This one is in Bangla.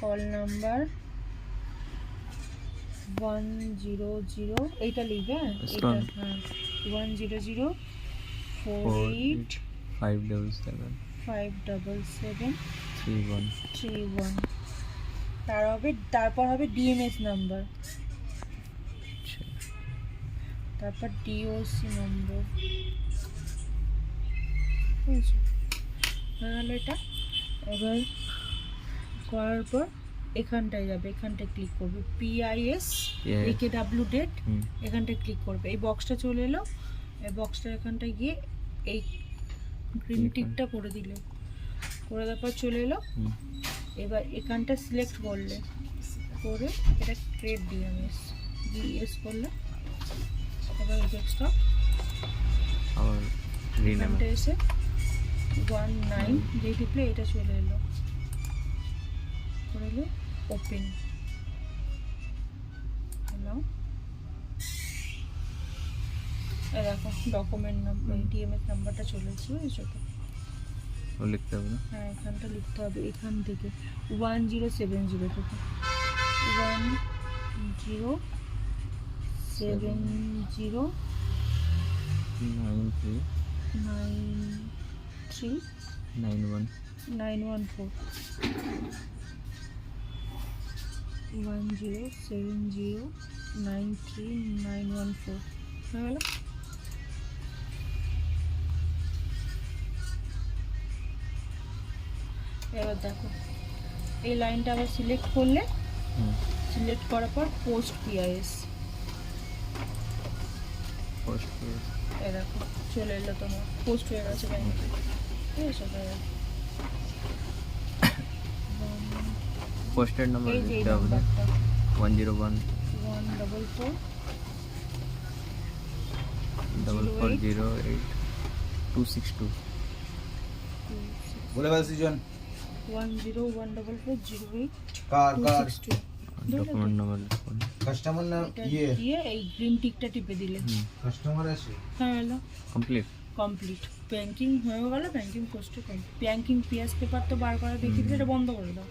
কল নাম্বার 100 এইটা লিখবে, এটা হ্যাঁ 10048 577 57731। তারপর হবে ডিএমএস নাম্বার, তারপর ডিওসি নম্বর। বুঝেছো? হয়ে গেল এটা। এবার করার পর এখানটায় যাবে, এখানটায় ক্লিক করবে PIS AKW ডেট, এখানটায় ক্লিক করবে। এই বক্সটা চলে এলো, এই বক্সটা এখানটায় গিয়ে এই গ্রিন টিকটা করে দিলে, করে দেওয়ার পর চলে এলো। এবার এখানটা সিলেক্ট করলে, করে এটা ক্রিয়েট ডিএমএস করলে, এবার ডেস্কটপ আর এখানটা এসে 19 যে টিপলে এটা চলে এলো, করলে ওপেন। হ্যালো, এই দেখো ডকুমেন্ট নাম্বার ডিএমএস নাম্বারটা চলে এসেছে, বুঝেছো তো? লিখতে হবে না? হ্যাঁ, এখানটা লিখতে হবে, এখান থেকে 1070 থেকে 1070 9391 914 10709391 হয়ে গেল। এবার দেখো এই লাইনটা আবার সিলেক্ট করলে, সিলেক্ট করার পর পোস্ট PIS, এই দেখো চলে এলো, তোমার পোস্ট হয়ে গেছে ব্যাংকে। ঠিক আছে, পোস্টের নাম্বার এই যে দিতে হবে না? 101 144 4408 262 बोले बस सीजन 1014408 कार 262। ডকুমেন্ট নাম্বার লিখুন। कस्टमर ना ये দিয়ে এই গ্রিন টিকটা টিপে দিলে कस्टमर আছে হয়ে গেল, কমপ্লিট। ব্যাংকিং হয়ে গেল। ব্যাংকিং পোস্টে ব্যাংকিং PIS পেপার তো বার করা দেখিয়ে দিলে, এটা বন্ধ করে দাও।